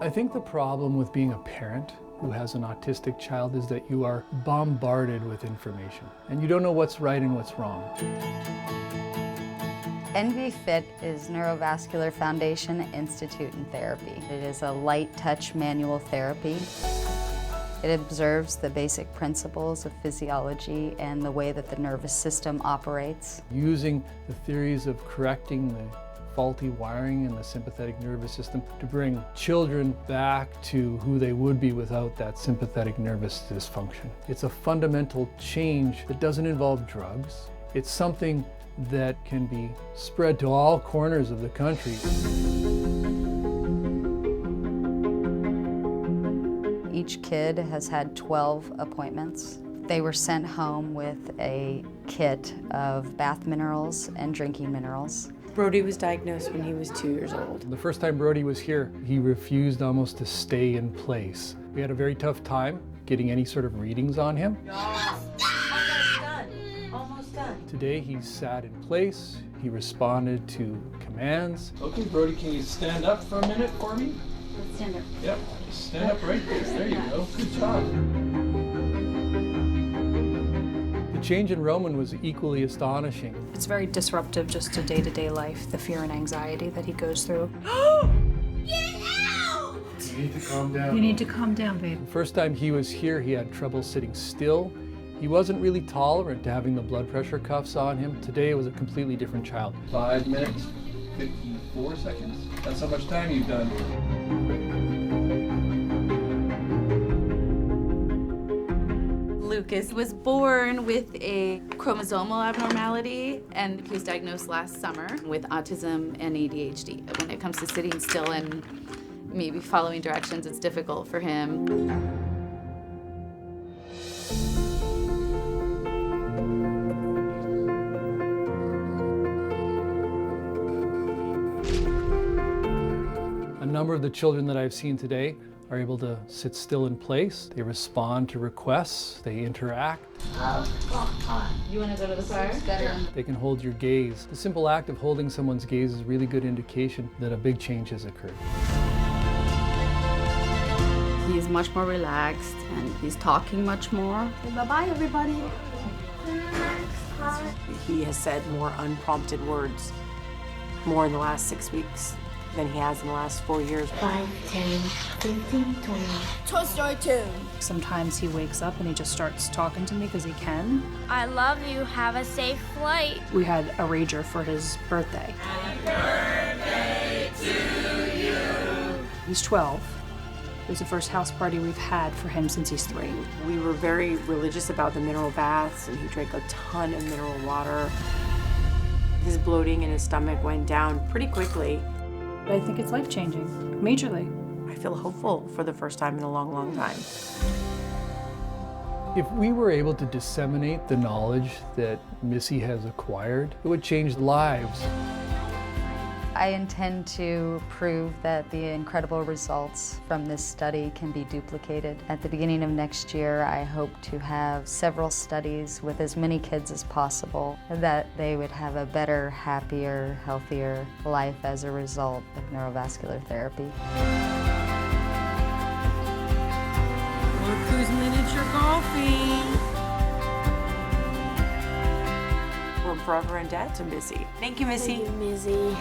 I think the problem with being a parent who has an autistic child is that you are bombarded with information and you don't know what's right and what's wrong. NVFit is Neurovascular Foundation Institute and Therapy. It is a light touch manual therapy. It observes the basic principles of physiology and the way that the nervous system operates. Using the theories of correcting the faulty wiring in the sympathetic nervous system to bring children back to who they would be without that sympathetic nervous dysfunction. It's a fundamental change that doesn't involve drugs. It's something that can be spread to all corners of the country. Each kid has had 12 appointments. They were sent home with a kit of bath minerals and drinking minerals. Brody was diagnosed when he was 2 years old. The first time Brody was here, he refused almost to stay in place. We had a very tough time getting any sort of readings on him. Almost done. Almost done. Today he sat in place, he responded to commands. Okay, Brody, can you stand up for a minute for me? Let's stand up. Yep, stand up right there. There you go. Good job. The change in Roman was equally astonishing. It's very disruptive just to day-to-day life, the fear and anxiety that he goes through. Get out! You need to calm down. You need to calm down, babe. The first time he was here, he had trouble sitting still. He wasn't really tolerant to having the blood pressure cuffs on him. Today it was a completely different child. 5 minutes, 54 seconds. That's how much time you've done. Lucas was born with a chromosomal abnormality, and he was diagnosed last summer with autism and ADHD. When it comes to sitting still and maybe following directions, it's difficult for him. A number of the children that I've seen today are able to sit still in place. They respond to requests, they interact. You want to go to the car? They can hold your gaze. The simple act of holding someone's gaze is a really good indication that a big change has occurred. He's much more relaxed and he's talking much more. Bye-bye, everybody. He has said more unprompted words, more in the last 6 weeks than he has in the last 4 years. 5, 10, 15, 20. Toy Story 2. Sometimes he wakes up and he just starts talking to me because he can. I love you. Have a safe flight. We had a rager for his birthday. Happy birthday to you. He's 12. It was the first house party we've had for him since he's 3. We were very religious about the mineral baths, and he drank a ton of mineral water. His bloating in his stomach went down pretty quickly. But I think it's life-changing, majorly. I feel hopeful for the first time in a long, long time. If we were able to disseminate the knowledge that Missy has acquired, it would change lives. I intend to prove that the incredible results from this study can be duplicated. At the beginning of next year, I hope to have several studies with as many kids as possible, that they would have a better, happier, healthier life as a result of neurovascular therapy. Look who's miniature golfing. We're forever in debt to Missy. Thank you, Missy. Thank you, Missy.